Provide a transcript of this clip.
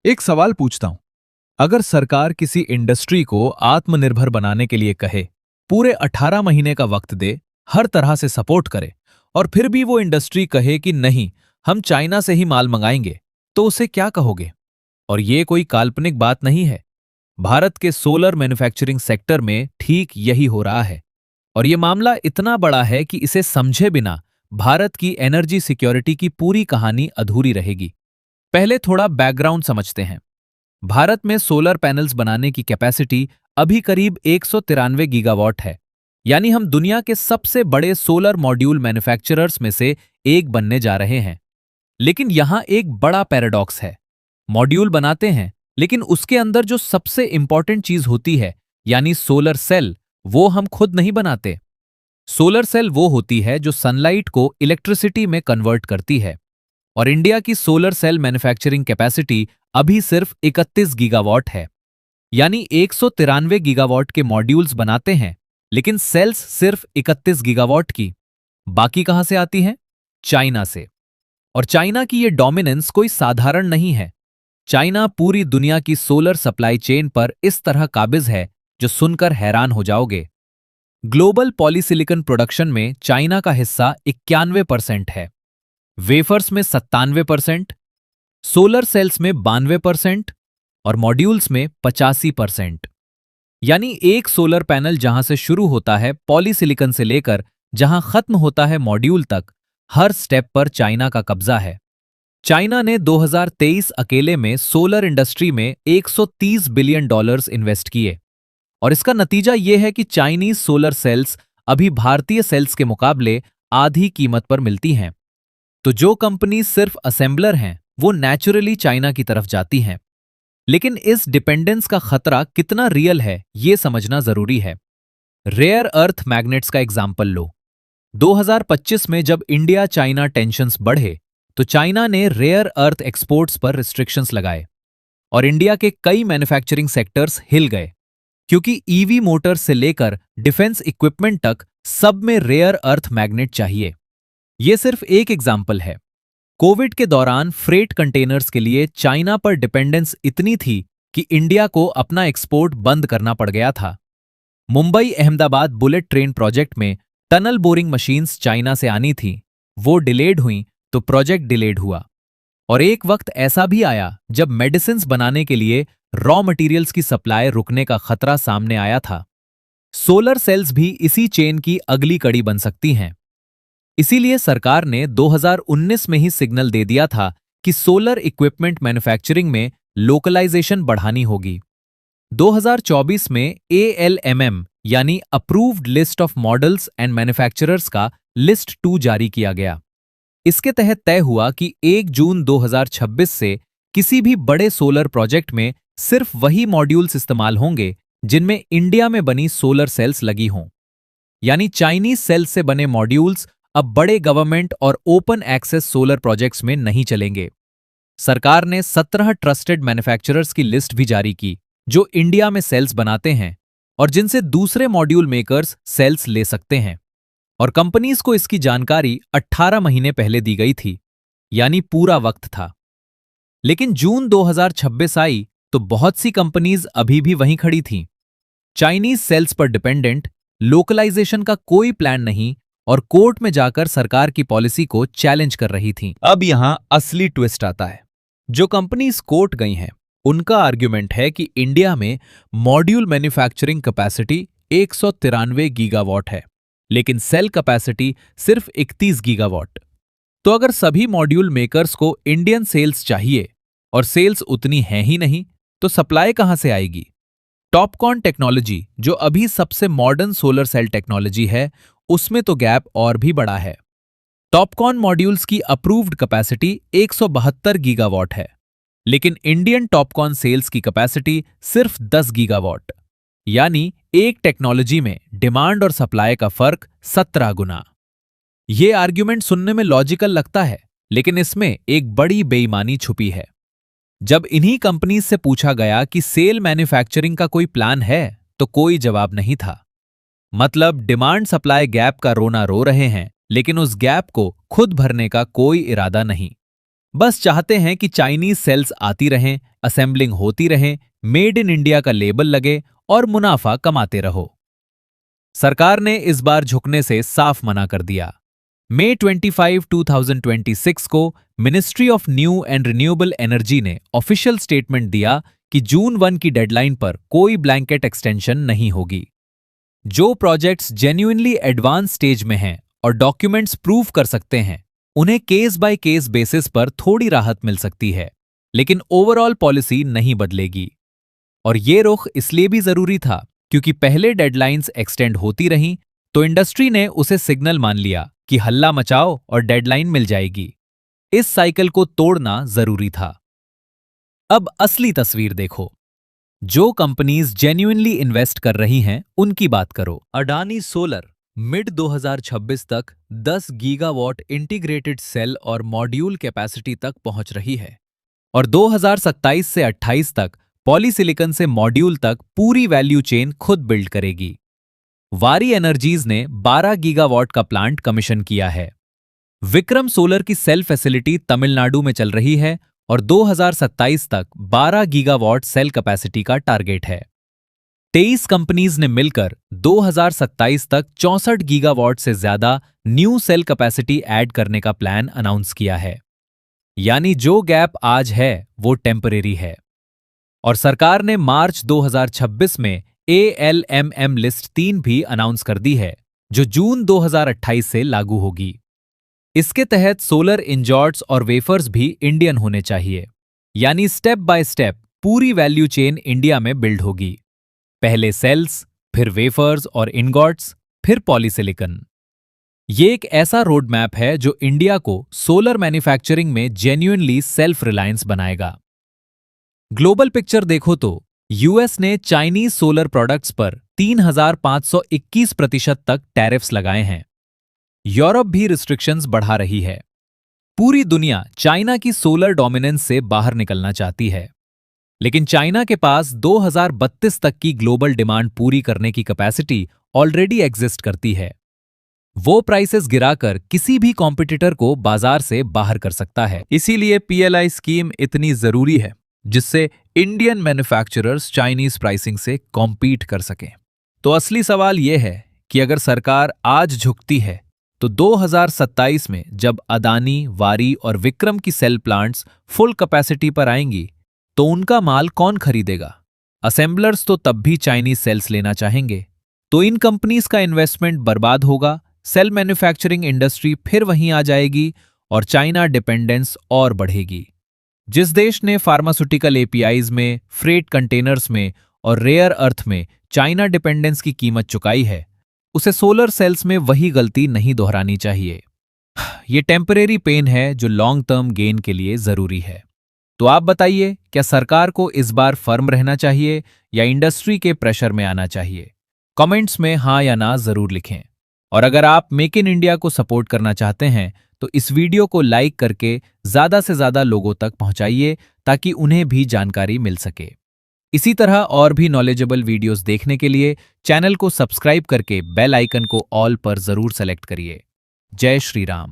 एक सवाल पूछता हूं। अगर सरकार किसी इंडस्ट्री को आत्मनिर्भर बनाने के लिए कहे, पूरे 18 महीने का वक्त दे, हर तरह से सपोर्ट करे, और फिर भी वो इंडस्ट्री कहे कि नहीं, हम चाइना से ही माल मंगाएंगे, तो उसे क्या कहोगे? और ये कोई काल्पनिक बात नहीं है। भारत के सोलर मैन्युफैक्चरिंग सेक्टर में ठीक यही हो रहा है। और ये मामला इतना बड़ा है कि इसे समझे बिना भारत की एनर्जी सिक्योरिटी की पूरी कहानी अधूरी रहेगी। पहले थोड़ा बैकग्राउंड समझते हैं। भारत में सोलर पैनल्स बनाने की कैपेसिटी अभी करीब 193 गीगावाट है। यानी हम दुनिया के सबसे बड़े सोलर मॉड्यूल मैन्युफैक्चरर्स में से एक बनने जा रहे हैं। लेकिन यहां एक बड़ा पैराडॉक्स है। मॉड्यूल बनाते हैं, लेकिन उसके अंदर जो सबसे इंपॉर्टेंट चीज होती है, यानी सोलर सेल, वो हम खुद नहीं बनाते। सोलर सेल वो होती है जो सनलाइट को इलेक्ट्रिसिटी में कन्वर्ट करती है। और इंडिया की सोलर सेल मैन्युफैक्चरिंग कैपेसिटी अभी सिर्फ 31 गीगावाट है। यानी 193 गीगावाट के मॉड्यूल्स बनाते हैं, लेकिन सेल्स सिर्फ 31 गीगावाट की। बाकी कहां से आती हैं? चाइना से। और चाइना की ये डोमिनेंस कोई साधारण नहीं है। चाइना पूरी दुनिया की सोलर सप्लाई चेन पर इस तरह काबिज है जो सुनकर हैरान हो जाओगे। ग्लोबल पॉलीसिलिकॉन प्रोडक्शन में चाइना का हिस्सा 91% है। वेफर्स में 97%, सोलर सेल्स में 92% और मॉड्यूल्स में 85%। यानी एक सोलर पैनल जहां से शुरू होता है पॉलीसिलिकॉन से लेकर जहां खत्म होता है मॉड्यूल तक, हर स्टेप पर चाइना का कब्जा है। चाइना ने 2023 अकेले में सोलर इंडस्ट्री में $130 बिलियन इन्वेस्ट किए। और इसका नतीजा यह है कि चाइनीज सोलर सेल्स अभी भारतीय सेल्स के मुकाबले आधी कीमत पर मिलती हैं। तो जो कंपनी सिर्फ असेंबलर हैं, वो नेचुरली चाइना की तरफ जाती हैं। लेकिन इस डिपेंडेंस का खतरा कितना रियल है, ये समझना जरूरी है। रेयर अर्थ मैग्नेट्स का एग्जाम्पल लो। 2025 में जब इंडिया चाइना टेंशन्स बढ़े, तो चाइना ने रेयर अर्थ एक्सपोर्ट्स पर रिस्ट्रिक्शंस लगाए और इंडिया के कई मैन्युफैक्चरिंग सेक्टर्स हिल गए, क्योंकि ईवी मोटर्स से लेकर डिफेंस इक्विपमेंट तक सब में रेयर अर्थ मैग्नेट चाहिए। यह सिर्फ एक एग्जाम्पल है। कोविड के दौरान फ्रेट कंटेनर्स के लिए चाइना पर डिपेंडेंस इतनी थी कि इंडिया को अपना एक्सपोर्ट बंद करना पड़ गया था। Mumbai Ahmedabad bullet train project में टनल बोरिंग मशीन्स चाइना से आनी थी, वो डिलेड हुई तो प्रोजेक्ट डिलेड हुआ। और एक वक्त ऐसा भी आया जब मेडिसिन्स बनाने के लिए रॉ मटेरियल्स की सप्लाई रुकने का खतरा सामने आया था। सोलर सेल्स भी इसी चेन की अगली कड़ी बन सकती हैं। इसीलिए सरकार ने 2019 में ही सिग्नल दे दिया था कि सोलर इक्विपमेंट मैन्युफैक्चरिंग में लोकलाइजेशन बढ़ानी होगी। 2024 में ALMM यानी approved list of models and manufacturers का लिस्ट 2 जारी किया गया। इसके तहत तय हुआ कि 1 जून 2026 से किसी भी बड़े सोलर प्रोजेक्ट में सिर्फ वही मॉड्यूल्स इस्तेमाल होंगे जिनमें इंडिया में बनी सोलर सेल्स लगी हों। यानी चाइनीज सेल्स से बने मॉड्यूल्स अब बड़े गवर्नमेंट और ओपन एक्सेस सोलर प्रोजेक्ट्स में नहीं चलेंगे। सरकार ने 17 ट्रस्टेड मैन्युफैक्चरर्स की लिस्ट भी जारी की जो इंडिया में सेल्स बनाते हैं और जिनसे दूसरे मॉड्यूल मेकर्स सेल्स ले सकते हैं। और कंपनीज को इसकी जानकारी 18 महीने पहले दी गई थी, यानी पूरा वक्त था। लेकिन जून 2026 आई तो बहुत सी कंपनीज अभी भी वहीं खड़ी थीं। चाइनीज सेल्स पर डिपेंडेंट, लोकलाइजेशन का कोई प्लान नहीं और कोर्ट में जाकर सरकार की पॉलिसी को चैलेंज कर रही थीं। अब यहां असली ट्विस्ट आता है। जो कंपनीज कोर्ट गई हैं, उनका आर्ग्यूमेंट है कि इंडिया में मॉड्यूल मैन्युफैक्चरिंग कैपेसिटी 193 गीगावाट है, लेकिन सेल कैपेसिटी सिर्फ 31 गीगावाट। तो अगर सभी मॉड्यूल मेकर्स को इंडियन सेल्स चाहिए और सेल्स उतनी हैं ही नहीं, तो सप्लाई कहां से आएगी? टॉपकॉन टेक्नोलॉजी, जो अभी सबसे मॉडर्न सोलर सेल टेक्नोलॉजी है, उसमें तो गैप और भी बड़ा है। टॉपकॉन मॉड्यूल्स की अप्रूव्ड कैपेसिटी 172 गीगावाट है, लेकिन इंडियन टॉपकॉन सेल्स की कैपेसिटी सिर्फ 10 गीगावाट। यानी एक टेक्नोलॉजी में डिमांड और सप्लाई का फर्क 17 गुना। यह आर्ग्यूमेंट सुनने में लॉजिकल लगता है, लेकिन इसमें एक बड़ी बेईमानी छुपी है। जब इन्हीं कंपनीज से पूछा गया कि सेल मैन्युफैक्चरिंग का कोई प्लान है, तो कोई जवाब नहीं था। मतलब डिमांड सप्लाई गैप का रोना रो रहे हैं, लेकिन उस गैप को खुद भरने का कोई इरादा नहीं। बस चाहते हैं कि चाइनीज सेल्स आती रहें, असेंबलिंग होती रहे, मेड इन इंडिया का लेबल लगे और मुनाफा कमाते रहो। सरकार ने इस बार झुकने से साफ मना कर दिया। मई 25, 2026 को ministry of new and renewable energy ने ऑफिशियल स्टेटमेंट दिया कि जून 1 की डेडलाइन पर कोई ब्लैंकेट एक्सटेंशन नहीं होगी। जो प्रोजेक्ट्स जेन्युइनली एडवांस स्टेज में हैं और डॉक्यूमेंट्स प्रूव कर सकते हैं, उन्हें केस बाय केस बेसिस पर थोड़ी राहत मिल सकती है, लेकिन ओवरऑल पॉलिसी नहीं बदलेगी। और ये रुख इसलिए भी जरूरी था क्योंकि पहले डेडलाइंस एक्सटेंड होती रहीं तो इंडस्ट्री ने उसे सिग्नल मान लिया कि हल्ला मचाओ और डेडलाइन मिल जाएगी। इस साइकिल को तोड़ना जरूरी था। अब असली तस्वीर देखो। जो कंपनीज जेन्युइनली इन्वेस्ट कर रही हैं, उनकी बात करो। अडानी सोलर मिड 2026 तक 10 गीगावाट इंटीग्रेटेड सेल और मॉड्यूल कैपेसिटी तक पहुंच रही है और 2027 से 28 तक पॉलीसिलिकॉन से मॉड्यूल तक पूरी वैल्यू चेन खुद बिल्ड करेगी। वारी एनर्जीज ने 12 गीगावाट का प्लांट कमीशन किया है। विक्रम सोलर की सेल फैसिलिटी तमिलनाडु में चल रही है और 2027 तक 12 गीगावाट सेल कैपेसिटी का टारगेट है। 23 कंपनीज ने मिलकर 2027 तक 64 गीगावाट से ज्यादा न्यू सेल कैपेसिटी ऐड करने का प्लान अनाउंस किया है। यानी जो गैप आज है वो टेम्परेरी है। और सरकार ने मार्च 2026 में ALMM लिस्ट 3 भी अनाउंस कर दी है, जो जून 2028 से लागू होगी। इसके तहत सोलर इंजॉट्स और वेफर्स भी इंडियन होने चाहिए, यानी स्टेप बाय स्टेप पूरी वैल्यू चेन इंडिया में बिल्ड होगी। पहले सेल्स, फिर वेफर्स और इनगॉट्स, फिर पॉलीसिलिकॉन। ये एक ऐसा रोड मैप है जो इंडिया को सोलर मैन्युफैक्चरिंग में जेन्युइनली सेल्फ रिलायंस बनाएगा। ग्लोबल पिक्चर देखो तो यूएस ने चाइनीज सोलर प्रोडक्ट्स पर 3,521% तक टैरिफ्स लगाए हैं। यूरोप भी रिस्ट्रिक्शंस बढ़ा रही है। पूरी दुनिया चाइना की सोलर डोमिनेंस से बाहर निकलना चाहती है, लेकिन चाइना के पास 2032 तक की ग्लोबल डिमांड पूरी करने की कैपेसिटी ऑलरेडी एग्जिस्ट करती है। वो प्राइसेस गिराकर किसी भी कॉम्पिटिटर को बाजार से बाहर कर सकता है। इसीलिए PLI स्कीम इतनी जरूरी है, जिससे इंडियन मैन्युफैक्चरर्स चाइनीज प्राइसिंग से कॉम्पीट कर सकें। तो असली सवाल यह है कि अगर सरकार आज झुकती है तो 2027 में जब अदानी, वारी और विक्रम की सेल प्लांट्स फुल कैपेसिटी पर आएंगी तो उनका माल कौन खरीदेगा? असेंबलर्स तो तब भी चाइनीज सेल्स लेना चाहेंगे। तो इन कंपनीज का इन्वेस्टमेंट बर्बाद होगा, सेल मैन्युफैक्चरिंग इंडस्ट्री फिर वहीं आ जाएगी और चाइना डिपेंडेंस और बढ़ेगी। जिस देश ने फार्मास्यूटिकल APIs में, फ्रेट कंटेनर्स में और रेयर अर्थ में चाइना डिपेंडेंस की कीमत चुकाई है, उसे सोलर सेल्स में वही गलती नहीं दोहरानी चाहिए। ये टेम्परेरी पेन है जो लॉन्ग टर्म गेन के लिए जरूरी है। तो आप बताइए, क्या सरकार को इस बार फर्म रहना चाहिए या इंडस्ट्री के प्रेशर में आना चाहिए? कमेंट्स में हाँ या ना जरूर लिखें। और अगर आप मेक इन इंडिया को सपोर्ट करना चाहते हैं तो इस वीडियो को लाइक करके ज्यादा से ज्यादा लोगों तक पहुंचाइए ताकि उन्हें भी जानकारी मिल सके। इसी तरह और भी नॉलेजेबल वीडियोस देखने के लिए चैनल को सब्सक्राइब करके बेल आइकन को ऑल पर जरूर सेलेक्ट करिए। जय श्री राम।